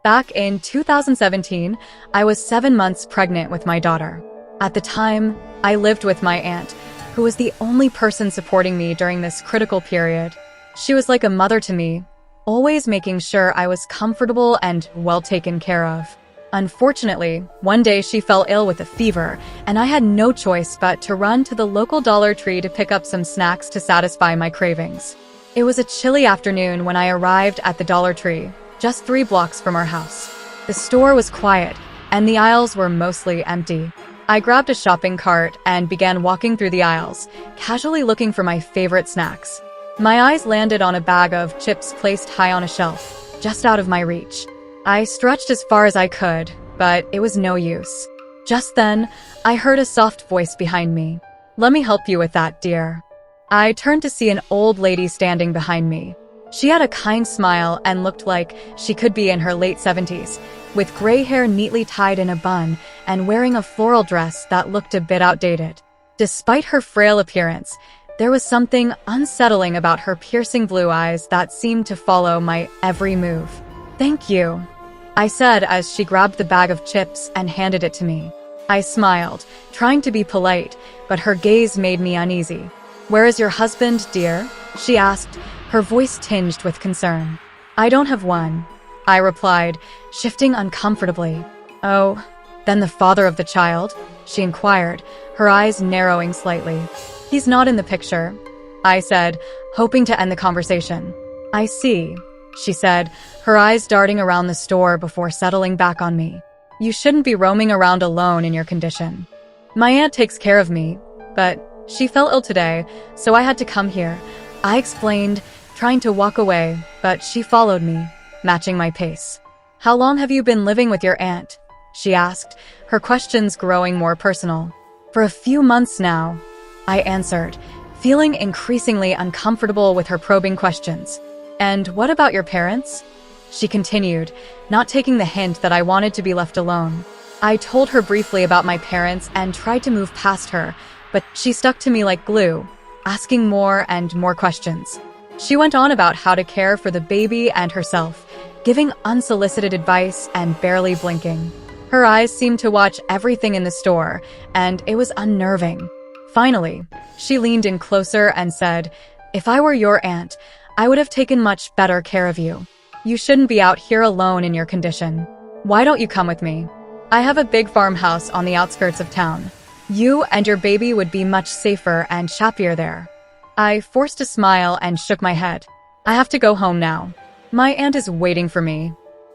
Back in 2017, I was 7 months pregnant with my daughter. At the time, I lived with my aunt, who was the only person supporting me during this critical period. She was like a mother to me, always making sure I was comfortable and well taken care of. Unfortunately, one day she fell ill with a fever, and I had no choice but to run to the local Dollar Tree to pick up some snacks to satisfy my cravings. It was a chilly afternoon when I arrived at the Dollar Tree, just 3 blocks from our house. The store was quiet, and the aisles were mostly empty. I grabbed a shopping cart and began walking through the aisles, casually looking for my favorite snacks. My eyes landed on a bag of chips placed high on a shelf, just out of my reach. I stretched as far as I could, but it was no use. Just then, I heard a soft voice behind me. "Let me help you with that, dear." I turned to see an old lady standing behind me. She had a kind smile and looked like she could be in her late 70s, with gray hair neatly tied in a bun and wearing a floral dress that looked a bit outdated. Despite her frail appearance, there was something unsettling about her piercing blue eyes that seemed to follow my every move. "Thank you," I said as she grabbed the bag of chips and handed it to me. I smiled, trying to be polite, but her gaze made me uneasy. "Where is your husband, dear?" she asked, her voice tinged with concern. "I don't have one," I replied, shifting uncomfortably. "Oh, then the father of the child?" she inquired, her eyes narrowing slightly. "He's not in the picture," I said, hoping to end the conversation. "I see," she said, her eyes darting around the store before settling back on me. "You shouldn't be roaming around alone in your condition. My aunt takes care of me, but she fell ill today, so I had to come here," I explained, trying to walk away, but she followed me, matching my pace. "How long have you been living with your aunt?" she asked, her questions growing more personal. "For a few months now," I answered, feeling increasingly uncomfortable with her probing questions. "And what about your parents?" she continued, not taking the hint that I wanted to be left alone. I told her briefly about my parents and tried to move past her, but she stuck to me like glue, asking more and more questions. She went on about how to care for the baby and herself, giving unsolicited advice and barely blinking. Her eyes seemed to watch everything in the store, and it was unnerving. Finally, she leaned in closer and said, "If I were your aunt, I would have taken much better care of you. You shouldn't be out here alone in your condition. Why don't you come with me? I have a big farmhouse on the outskirts of town. You and your baby would be much safer and happier there." I forced a smile and shook my head. "I have to go home now. My aunt is waiting for me.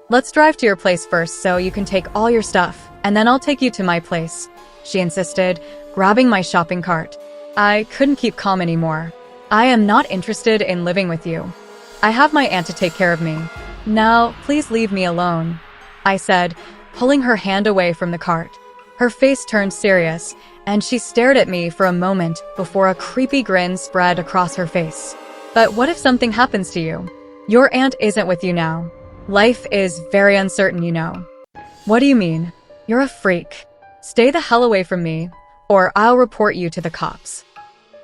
Let's drive to your place first so you can take all your stuff, and then I'll take you to my place," she insisted, grabbing my shopping cart. I couldn't keep calm anymore. "I am not interested in living with you. I have my aunt to take care of me. Now, please leave me alone," I said, pulling her hand away from the cart. Her face turned serious, and she stared at me for a moment before a creepy grin spread across her face. "But what if something happens to you? Your aunt isn't with you now. Life is very uncertain, you know." "What do you mean? You're a freak. Stay the hell away from me, or I'll report you to the cops,"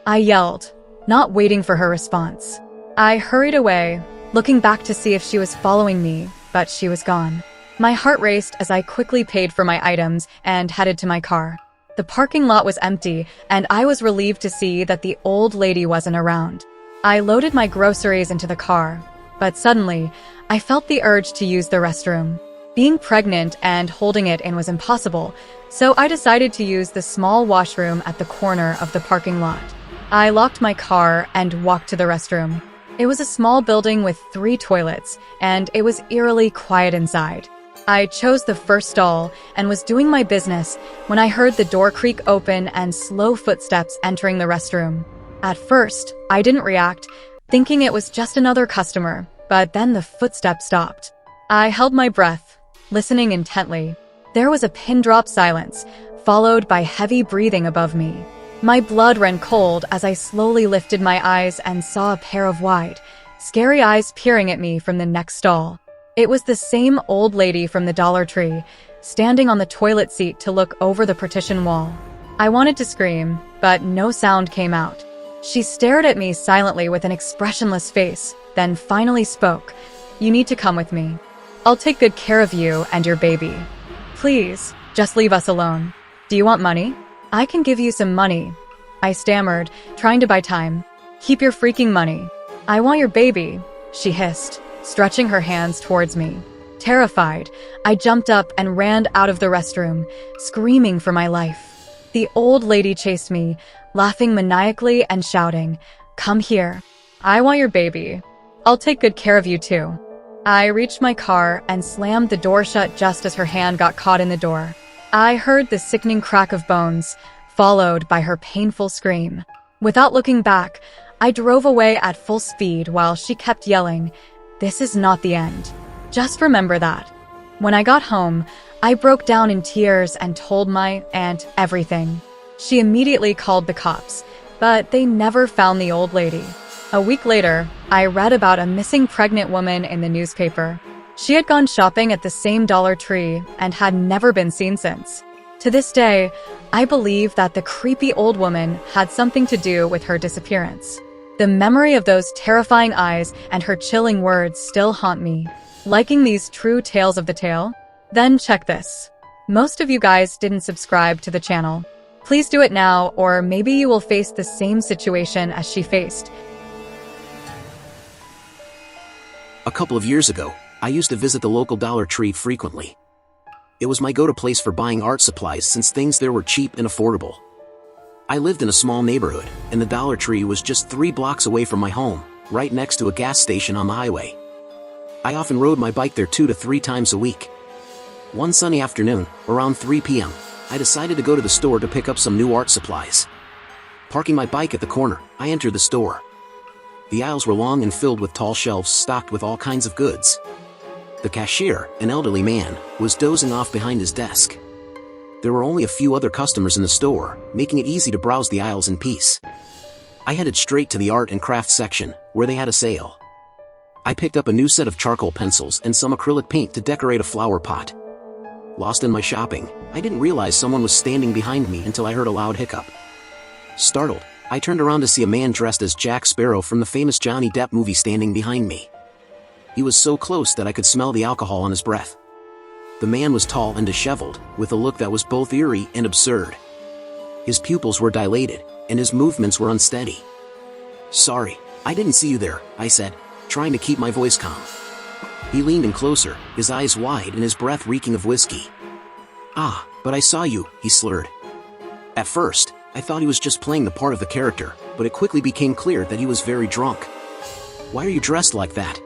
I yelled, not waiting for her response. I hurried away, looking back to see if she was following me, but she was gone. My heart raced as I quickly paid for my items and headed to my car. The parking lot was empty, and I was relieved to see that the old lady wasn't around. I loaded my groceries into the car, but suddenly, I felt the urge to use the restroom. Being pregnant and holding it in was impossible, so I decided to use the small washroom at the corner of the parking lot. I locked my car and walked to the restroom. It was a small building with 3 toilets, and it was eerily quiet inside. I chose the first stall and was doing my business when I heard the door creak open and slow footsteps entering the restroom. At first, I didn't react, thinking it was just another customer, but then the footsteps stopped. I held my breath, listening intently. There was a pin-drop silence, followed by heavy breathing above me. My blood ran cold as I slowly lifted my eyes and saw a pair of wide, scary eyes peering at me from the next stall. It was the same old lady from the Dollar Tree, standing on the toilet seat to look over the partition wall. I wanted to scream, but no sound came out. She stared at me silently with an expressionless face, then finally spoke. "You need to come with me." I'll take good care of you and your baby. Please, just leave us alone. Do you want money? I can give you some money. I stammered, trying to buy time. Keep your freaking money. I want your baby, she hissed, stretching her hands towards me. Terrified, I jumped up and ran out of the restroom, screaming for my life. The old lady chased me, laughing maniacally and shouting, "Come here. I want your baby. I'll take good care of you too." I reached my car and slammed the door shut just as her hand got caught in the door. I heard the sickening crack of bones, followed by her painful scream. Without looking back, I drove away at full speed while she kept yelling, "This is not the end. Just remember that." When I got home, I broke down in tears and told my aunt everything. She immediately called the cops, but they never found the old lady. A week later, I read about a missing pregnant woman in the newspaper. She had gone shopping at the same Dollar Tree and had never been seen since. To this day, I believe that the creepy old woman had something to do with her disappearance. The memory of those terrifying eyes and her chilling words still haunt me. Liking these true tales of the tale? Then check this. Most of you guys didn't subscribe to the channel. Please do it now, or maybe you will face the same situation as she faced. A couple of years ago, I used to visit the local Dollar Tree frequently. It was my go-to place for buying art supplies since things there were cheap and affordable. I lived in a small neighborhood, and the Dollar Tree was just 3 blocks away from my home, right next to a gas station on the highway. I often rode my bike there 2 to 3 times a week. One sunny afternoon, around 3 p.m., I decided to go to the store to pick up some new art supplies. Parking my bike at the corner, I entered the store. The aisles were long and filled with tall shelves stocked with all kinds of goods. The cashier, an elderly man, was dozing off behind his desk. There were only a few other customers in the store, making it easy to browse the aisles in peace. I headed straight to the art and craft section, where they had a sale. I picked up a new set of charcoal pencils and some acrylic paint to decorate a flower pot. Lost in my shopping, I didn't realize someone was standing behind me until I heard a loud hiccup. Startled, I turned around to see a man dressed as Jack Sparrow from the famous Johnny Depp movie standing behind me. He was so close that I could smell the alcohol on his breath. The man was tall and disheveled, with a look that was both eerie and absurd. His pupils were dilated, and his movements were unsteady. "Sorry, I didn't see you there," I said, trying to keep my voice calm. He leaned in closer, his eyes wide and his breath reeking of whiskey. "Ah, but I saw you," he slurred. At first, I thought he was just playing the part of the character, but it quickly became clear that he was very drunk. "Why are you dressed like that?"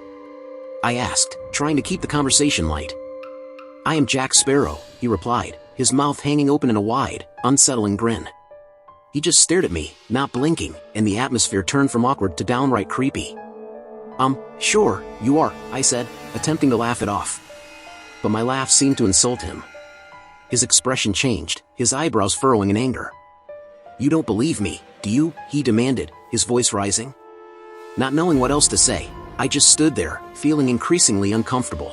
I asked, trying to keep the conversation light. "I am Jack Sparrow," he replied, his mouth hanging open in a wide, unsettling grin. He just stared at me, not blinking, and the atmosphere turned from awkward to downright creepy. Sure, you are," I said, attempting to laugh it off. But my laugh seemed to insult him. His expression changed, his eyebrows furrowing in anger. "You don't believe me, do you?" he demanded, his voice rising. Not knowing what else to say, I just stood there, feeling increasingly uncomfortable.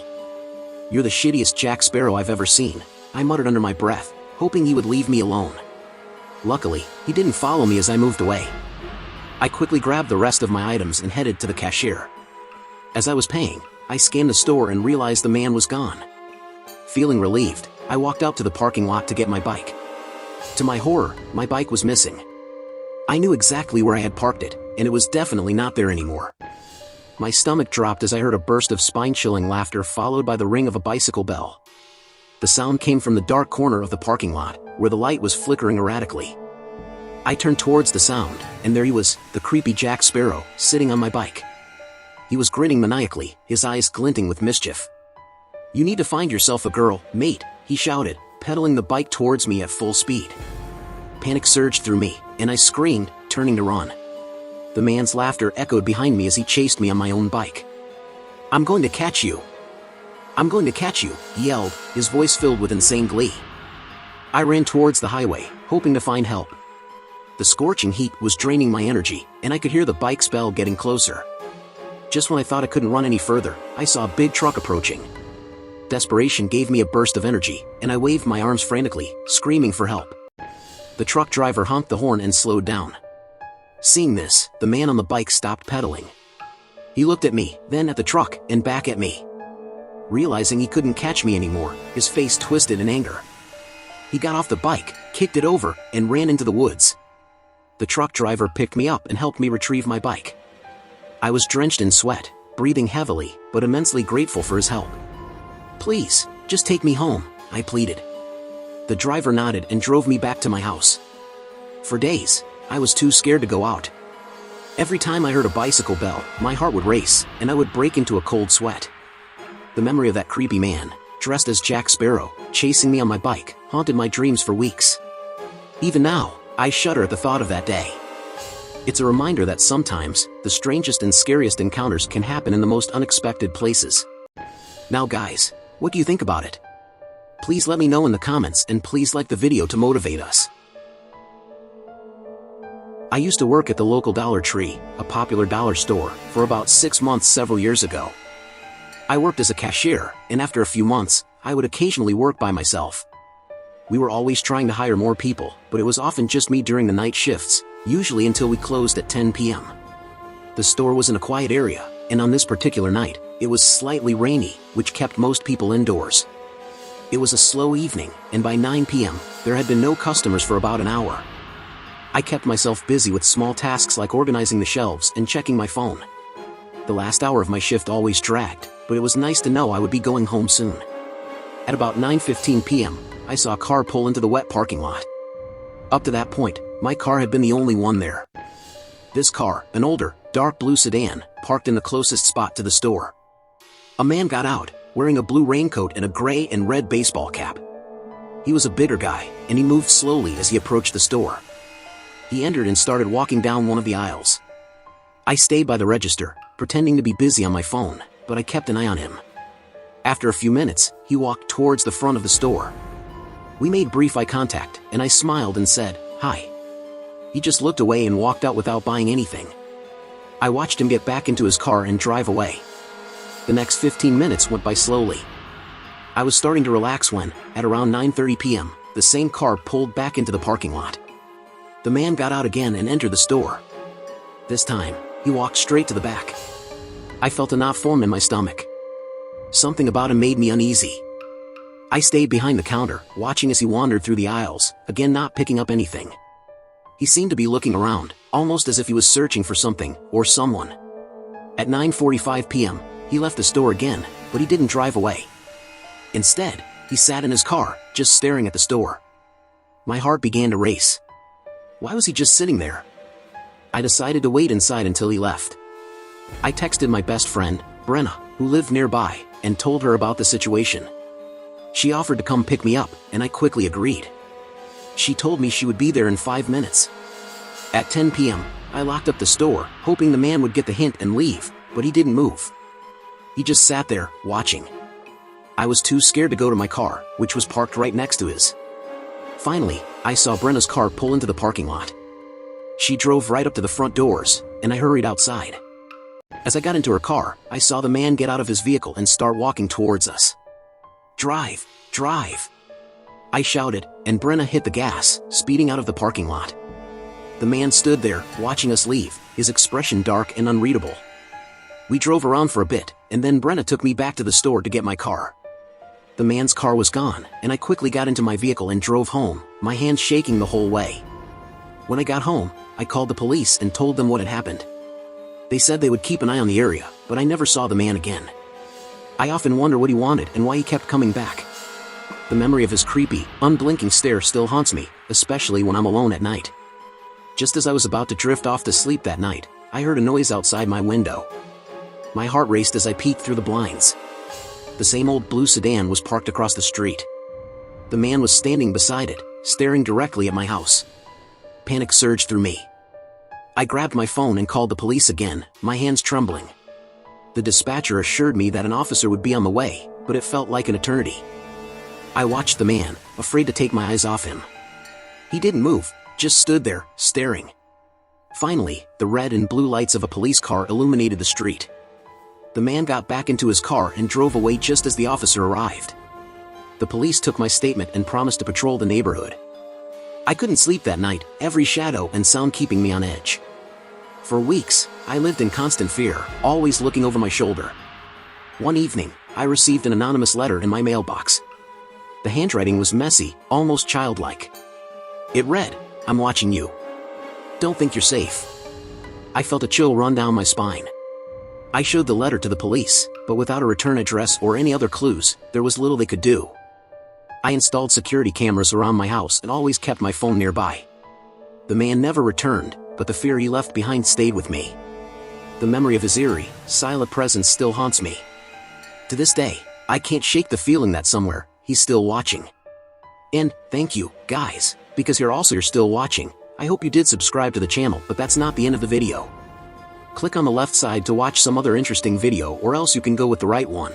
"You're the shittiest Jack Sparrow I've ever seen," I muttered under my breath, hoping he would leave me alone. Luckily, he didn't follow me as I moved away. I quickly grabbed the rest of my items and headed to the cashier. As I was paying, I scanned the store and realized the man was gone. Feeling relieved, I walked out to the parking lot to get my bike. To my horror, my bike was missing. I knew exactly where I had parked it, and it was definitely not there anymore. My stomach dropped as I heard a burst of spine-chilling laughter followed by the ring of a bicycle bell. The sound came from the dark corner of the parking lot, where the light was flickering erratically. I turned towards the sound, and there he was, the creepy Jack Sparrow, sitting on my bike. He was grinning maniacally, his eyes glinting with mischief. "You need to find yourself a girl, mate," he shouted, pedaling the bike towards me at full speed. Panic surged through me, and I screamed, turning to run. The man's laughter echoed behind me as he chased me on my own bike. "I'm going to catch you! I'm going to catch you!" he yelled, his voice filled with insane glee. I ran towards the highway, hoping to find help. The scorching heat was draining my energy, and I could hear the bike's bell getting closer. Just when I thought I couldn't run any further, I saw a big truck approaching. Desperation gave me a burst of energy, and I waved my arms frantically, screaming for help. The truck driver honked the horn and slowed down. Seeing this, the man on the bike stopped pedaling. He looked at me, then at the truck, and back at me. Realizing he couldn't catch me anymore, his face twisted in anger. He got off the bike, kicked it over, and ran into the woods. The truck driver picked me up and helped me retrieve my bike. I was drenched in sweat, breathing heavily, but immensely grateful for his help. "Please, just take me home," I pleaded. The driver nodded and drove me back to my house. For days, I was too scared to go out. Every time I heard a bicycle bell, my heart would race, and I would break into a cold sweat. The memory of that creepy man, dressed as Jack Sparrow, chasing me on my bike, haunted my dreams for weeks. Even now, I shudder at the thought of that day. It's a reminder that sometimes, the strangest and scariest encounters can happen in the most unexpected places. Now guys, what do you think about it? Please let me know in the comments, and please like the video to motivate us. I used to work at the local Dollar Tree, a popular dollar store, for about 6 months several years ago. I worked as a cashier, and after a few months, I would occasionally work by myself. We were always trying to hire more people, but it was often just me during the night shifts, usually until we closed at 10 p.m. The store was in a quiet area, and on this particular night, it was slightly rainy, which kept most people indoors. It was a slow evening, and by 9 p.m., there had been no customers for about an hour. I kept myself busy with small tasks like organizing the shelves and checking my phone. The last hour of my shift always dragged, but it was nice to know I would be going home soon. At about 9:15 p.m., I saw a car pull into the wet parking lot. Up to that point, my car had been the only one there. This car, an older, dark blue sedan, parked in the closest spot to the store. A man got out, wearing a blue raincoat and a gray and red baseball cap. He was a bigger guy, and he moved slowly as he approached the store. He entered and started walking down one of the aisles. I stayed by the register, pretending to be busy on my phone, but I kept an eye on him. After a few minutes, he walked towards the front of the store. We made brief eye contact, and I smiled and said, "Hi." He just looked away and walked out without buying anything. I watched him get back into his car and drive away. The next 15 minutes went by slowly. I was starting to relax when, at around 9:30 p.m., the same car pulled back into the parking lot. The man got out again and entered the store. This time, he walked straight to the back. I felt a knot form in my stomach. Something about him made me uneasy. I stayed behind the counter, watching as he wandered through the aisles, again not picking up anything. He seemed to be looking around, almost as if he was searching for something, or someone. At 9:45 p.m., he left the store again, but he didn't drive away. Instead, he sat in his car, just staring at the store. My heart began to race. Why was he just sitting there? I decided to wait inside until he left. I texted my best friend, Brenna, who lived nearby, and told her about the situation. She offered to come pick me up, and I quickly agreed. She told me she would be there in 5 minutes. At 10 p.m., I locked up the store, hoping the man would get the hint and leave, but he didn't move. He just sat there, watching. I was too scared to go to my car, which was parked right next to his. Finally, I saw Brenna's car pull into the parking lot. She drove right up to the front doors, and I hurried outside. As I got into her car, I saw the man get out of his vehicle and start walking towards us. "Drive, drive!" I shouted, and Brenna hit the gas, speeding out of the parking lot. The man stood there, watching us leave, his expression dark and unreadable. We drove around for a bit, and then Brenna took me back to the store to get my car. The man's car was gone, and I quickly got into my vehicle and drove home, my hands shaking the whole way. When I got home, I called the police and told them what had happened. They said they would keep an eye on the area, but I never saw the man again. I often wonder what he wanted and why he kept coming back. The memory of his creepy, unblinking stare still haunts me, especially when I'm alone at night. Just as I was about to drift off to sleep that night, I heard a noise outside my window. My heart raced as I peeked through the blinds. The same old blue sedan was parked across the street. The man was standing beside it, staring directly at my house. Panic surged through me. I grabbed my phone and called the police again, my hands trembling. The dispatcher assured me that an officer would be on the way, but it felt like an eternity. I watched the man, afraid to take my eyes off him. He didn't move, just stood there, staring. Finally, the red and blue lights of a police car illuminated the street. The man got back into his car and drove away just as the officer arrived. The police took my statement and promised to patrol the neighborhood. I couldn't sleep that night, every shadow and sound keeping me on edge. For weeks, I lived in constant fear, always looking over my shoulder. One evening, I received an anonymous letter in my mailbox. The handwriting was messy, almost childlike. It read, "I'm watching you. Don't think you're safe." I felt a chill run down my spine. I showed the letter to the police, but without a return address or any other clues, there was little they could do. I installed security cameras around my house and always kept my phone nearby. The man never returned, but the fear he left behind stayed with me. The memory of his eerie, silent presence still haunts me. To this day, I can't shake the feeling that somewhere, he's still watching. And, thank you, guys, because you're still watching. I hope you did subscribe to the channel, but that's not the end of the video. Click on the left side to watch some other interesting video, or else you can go with the right one.